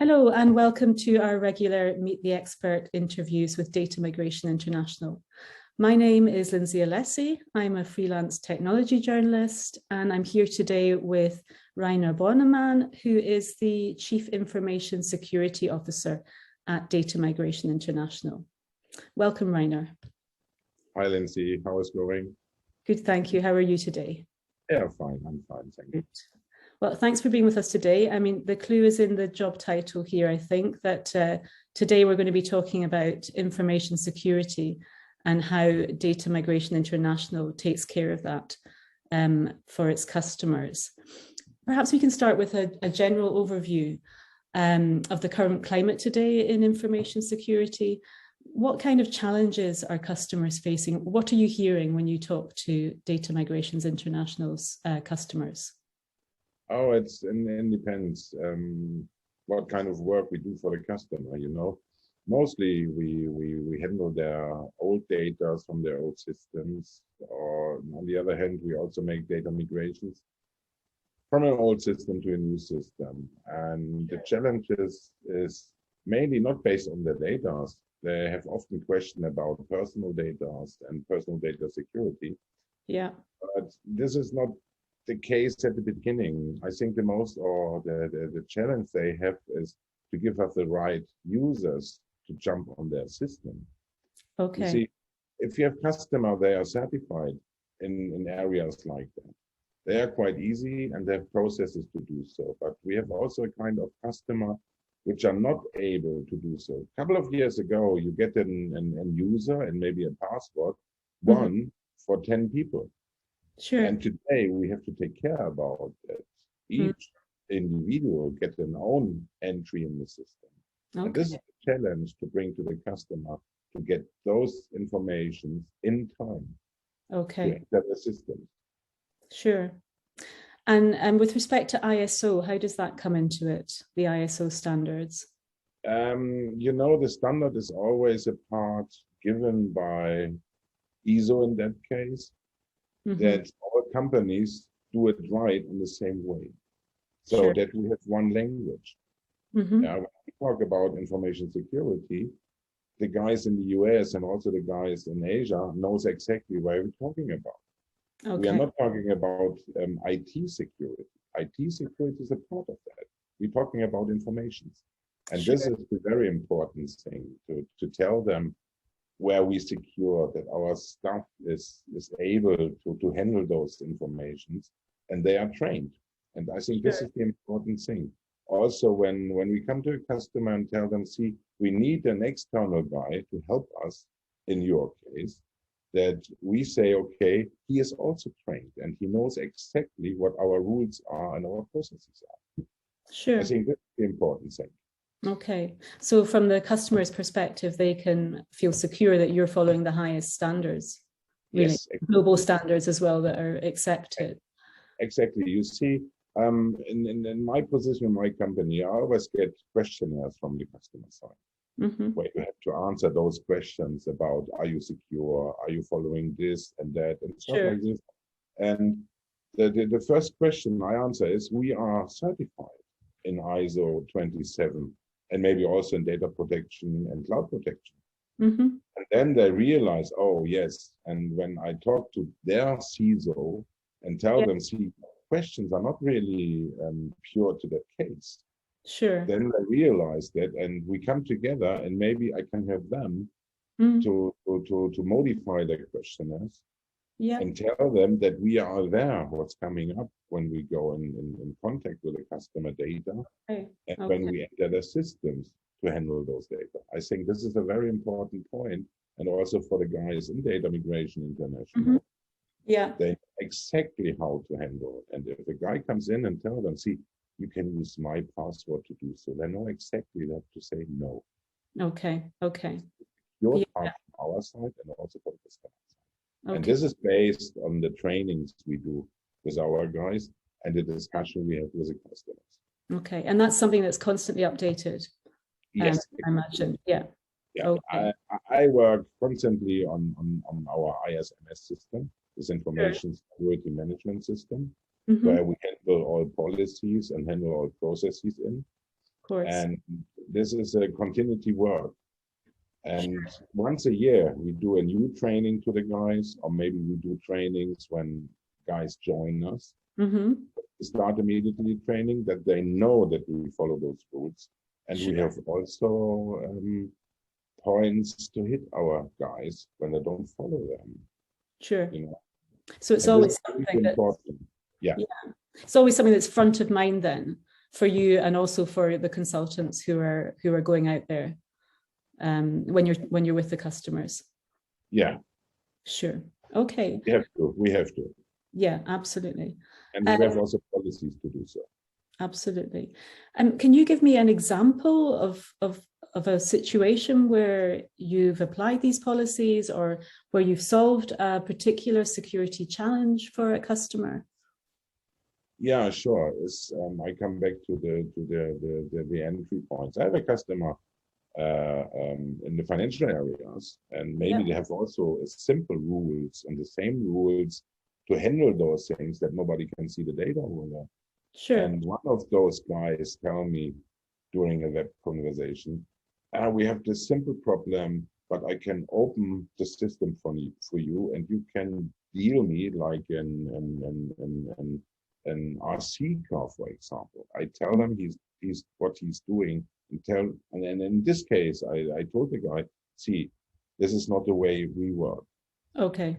Hello and welcome to our regular Meet the Expert interviews with Data Migration International. My name is Lindsay Alessi. I'm a freelance technology journalist and I'm here today with Reiner Bornemann, who is the Chief Information Security Officer at Data Migration International. Welcome, Reiner. Hi, Lindsay. How is it going? Good, thank you. How are you today? Yeah, fine. I'm fine. Thank you. Well, thanks for being with us today. I mean, the clue is in the job title here, I think, that today we're going to be talking about information security and how Data Migration International takes care of that for its customers. Perhaps we can start with a general overview of the current climate today in information security. What kind of challenges are customers facing? What are you hearing when you talk to Data Migration International's customers? Oh, it depends what kind of work we do for the customer, you know. Mostly we handle their old data from their old systems, or on the other hand, we also make data migrations from an old system to a new system. And the challenge is mainly not based on the data. They have often questioned about personal data and personal data security. Yeah. But this is not the case at the beginning. I think the challenge they have is to give us the right users to jump on their system. Okay. You see, if you have customers, they are certified in areas like that. They are quite easy and they have processes to do so. But we have also a kind of customer which are not able to do so. A couple of years ago, you get an user and maybe a password, one for 10 people. Sure. And today we have to take care about that. Each individual gets an own entry in the system. Okay. And this is a challenge to bring to the customer to get those informations in time. Okay. To enter the system. Sure. And with respect to ISO, how does that come into it, the ISO standards? You know, the standard is always a part given by CISO in that case. That all companies do it right in the same way, so that we have one language. Now, when we talk about information security, the guys in the US and also the guys in Asia knows exactly what we're talking about. Okay. We are not talking about IT security. IT security is a part of that. We're talking about information. And this is a very important thing to tell them where we secure that our staff is able to handle those informations and they are trained. And I think this is the important thing. Also, when we come to a customer and tell them, see, we need an external guy to help us in your case, that we say, okay, he is also trained and he knows exactly what our rules are and our processes are. Sure. I think that's the important thing. Okay, so from the customer's perspective, they can feel secure that you're following the highest standards, really, yes, exactly. Global standards as well that are accepted. Exactly. You see, in my position in my company, I always get questionnaires from the customer side, where you have to answer those questions about, are you secure? Are you following this and that and stuff like this? And the first question I answer is, we are certified in ISO 27. And maybe also in data protection and cloud protection. And then they realize, oh, yes. And when I talk to their CISO and tell them, see, questions are not really pure to that case. Sure. Then they realize that, and we come together, and maybe I can have them to modify their questionnaires. Yeah. And tell them that we are aware of what's coming up when we go in contact with the customer data and when we enter their systems to handle those data. I think this is a very important point, and also for the guys in Data Migration International. Yeah. They know exactly how to handle it. And if a guy comes in and tell them, see, you can use my password to do so, they know exactly that to say no. Okay. Your part from our side and also for the customer side. Okay. And this is based on the trainings we do with our guys and the discussion we have with the customers. Okay, and that's something that's constantly updated. Yes, I imagine. Yeah. Yeah. Okay. I work constantly on our ISMS system, this information security management system, where we handle all policies and handle all processes in. Of course. And this is a continuity work. And once a year, we do a new training to the guys, or maybe we do trainings when guys join us. Mm-hmm. We start immediately training that they know that we follow those rules. And we have also points to hit our guys when they don't follow them. Sure. You know? So it's always something important. Yeah. It's always something that's front of mind then for you, and also for the consultants who are going out there when you're with the customers. Yeah. Sure. Okay. We have to. Yeah, absolutely. And we have also policies to do so. Absolutely. Can you give me an example of a situation where you've applied these policies, or where you've solved a particular security challenge for a customer? Yeah, sure. I come back to the entry points. I have a customer in the financial areas, and maybe they have also simple rules and the same rules to handle those things that nobody can see the data over there. Sure. And one of those guys tell me during a web conversation, we have this simple problem, but I can open the system for you, and you can deal me like an RC car, for example. I tell them he's what he's doing, and in this case, I told the guy, see, this is not the way we work. Okay.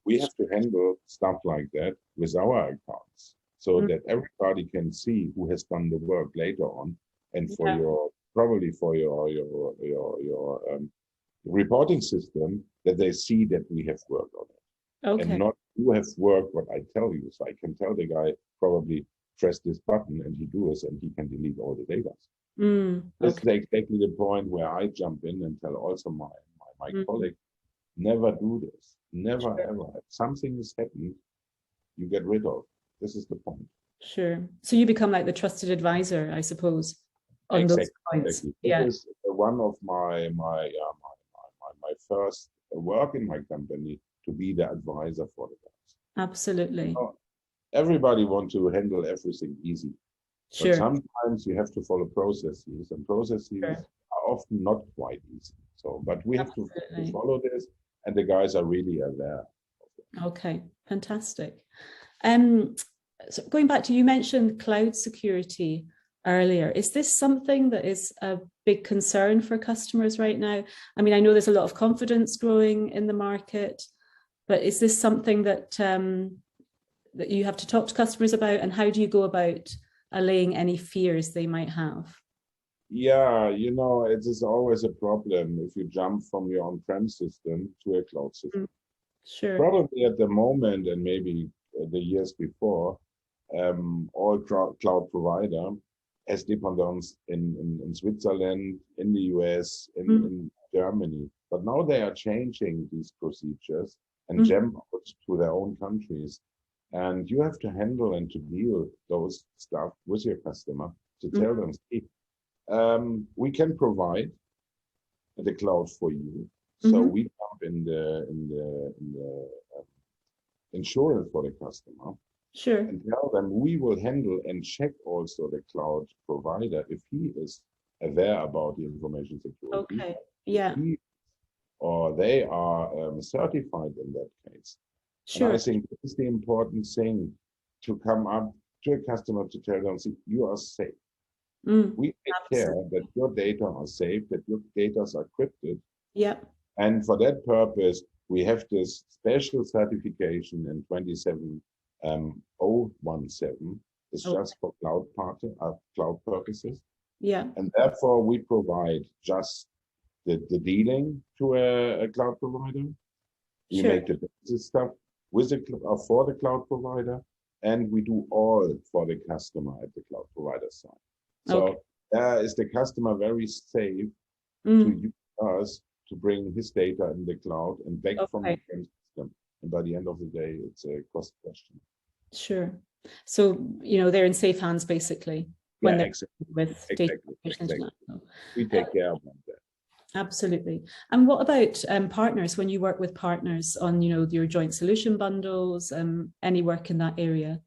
We have to handle stuff like that with our accounts, so that everybody can see who has done the work later on, and for your reporting system, that they see that we have worked on it. Okay. And not you have worked what I tell you. So I can tell the guy, probably press this button and he does, and he can delete all the data. That's exactly the point where I jump in and tell also my colleague, never do this. Never ever. If something has happened, you get rid of. This is the point. Sure. So you become like the trusted advisor, I suppose, on those points. Exactly. Yeah. This is one of my first work in my company, to be the advisor for the guys. Absolutely. Everybody wants to handle everything easy. Sure. But sometimes you have to follow processes, and processes are often not quite easy. So, but we have to follow this, and the guys are really aware. Okay, fantastic. So going back to, you mentioned cloud security earlier. Is this something that is a big concern for customers right now? I mean, I know there's a lot of confidence growing in the market, but is this something that that you have to talk to customers about, and how do you go about allaying any fears they might have? Yeah, it is always a problem if you jump from your on-prem system to a cloud system. Sure. Probably at the moment, and maybe the years before, all cloud provider has dependence in Switzerland, in the US, in Germany. But now they are changing these procedures and jump out to their own countries. And you have to handle and to deal those stuff with your customer, to tell them, hey, we can provide the cloud for you. So we jump in the insurance for the customer. Sure. And tell them we will handle and check also the cloud provider if he is aware about the information security. Okay. Yeah. Or they are certified in that case. Sure. And I think this is the important thing, to come up to a customer to tell them, see, you are safe. We take care that your data are safe, that your data are encrypted. Yeah. And for that purpose, we have this special certification in 27017. It's just for cloud purposes. Yeah. And therefore, we provide just the dealing to a cloud provider. We make the business stuff with for the cloud provider, and we do all for the customer at the cloud provider side. So is the customer very safe to use us to bring his data in the cloud and back from the system. And by the end of the day, it's a cost question. Sure. So, they're in safe hands, basically, when they're with data. Exactly. We take care of that. Absolutely. And what about partners, when you work with partners on, your joint solution bundles, any work in that area?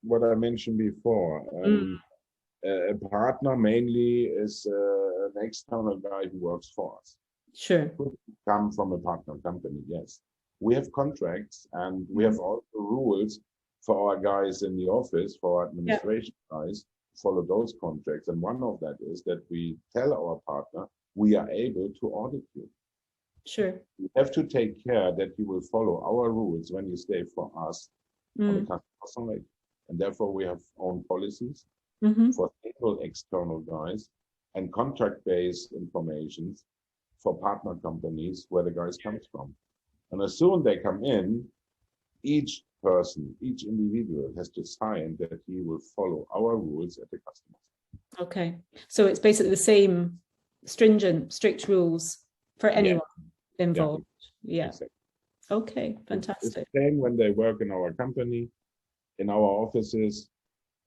What I mentioned before, a partner mainly is an external guy who works for us. Sure. Could come from a partner company, yes. We have contracts and we have also rules for our guys in the office, for our administration guys, follow those contracts. And one of that is that we tell our partner, we are able to audit you. Sure. You have to take care that you will follow our rules when you stay for us on the customer side. And therefore we have own policies for single external guys and contract-based information for partner companies where the guys comes from. And as soon as they come in, each person, each individual has to sign that he will follow our rules at the customer. Okay. So it's basically the same stringent, strict rules for anyone involved. Yeah. Exactly. Okay, fantastic. It's the same when they work in our company, in our offices.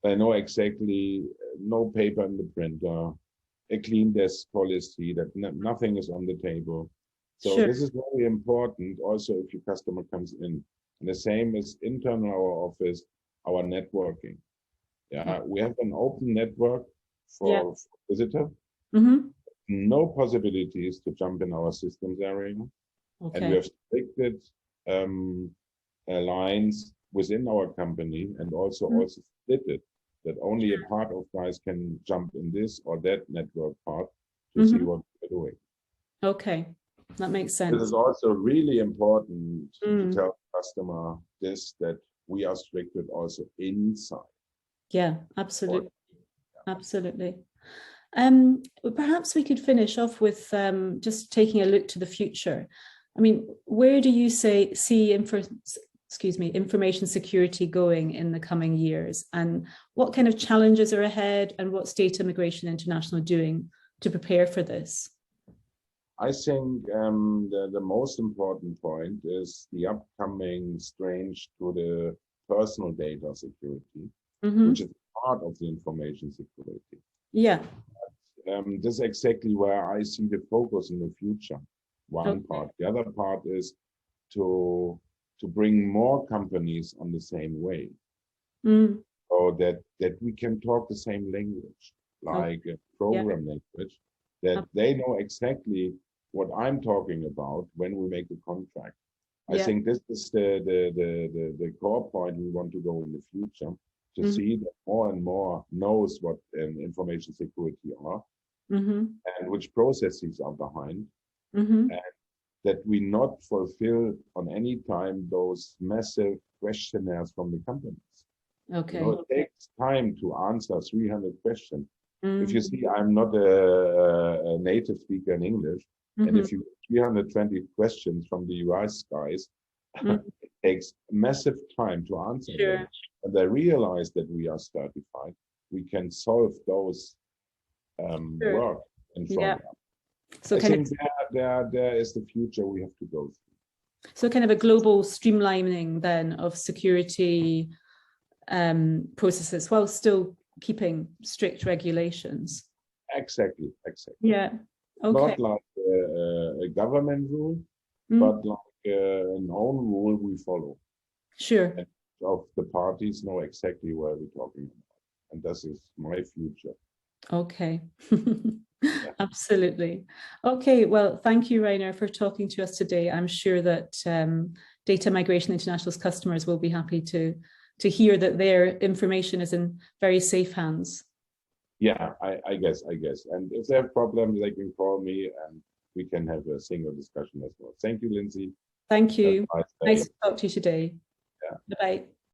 They know exactly no paper in the printer, a clean desk policy, that nothing is on the table. So this is very important also if your customer comes in. And the same is internal our office, our networking. Yeah, we have an open network for visitor. No possibilities to jump in our systems area. And we have restricted lines within our company and also split it, that only a part of guys can jump in this or that network part to see what we're doing. Okay, that makes sense. This is also really important to tell the customer this, that we are restricted also inside. Yeah, absolutely. Absolutely. Perhaps we could finish off with just taking a look to the future. I mean, where do you see information security going in the coming years, and what kind of challenges are ahead, and what's Data Migration International doing to prepare for this? I think the most important point is the upcoming strange to the personal data security, which is part of the information security. Yeah. This is exactly where I see the focus in the future. One part. The other part is to bring more companies on the same way, so that we can talk the same language, like a program language, that they know exactly what I'm talking about when we make a contract. I think this is the core point we want to go in the future, to see that more and more knows what information security are and which processes are behind, and that we not fulfill on any time those massive questionnaires from the companies. Okay. You know, it takes time to answer 300 questions. If you see, I'm not a native speaker in English, and if you 320 questions from the US guys, it takes massive time to answer them. And they realize that we are certified, we can solve those work in front of them. So I think there is the future we have to go through. So kind of a global streamlining then of security processes while still keeping strict regulations. Exactly. Yeah. Okay. Not like a government rule, but like an own rule we follow. Sure. And of the parties know exactly where we're talking about. And this is my future. Okay. Absolutely. Okay, well, thank you, Reiner, for talking to us today. I'm sure that Data Migration International's customers will be happy to hear that their information is in very safe hands. Yeah, I guess. And if they have problems, they can call me and we can have a single discussion as well. Thank you, Lindsay. Thank you. Nice to talk to you today. Yeah. Bye-bye.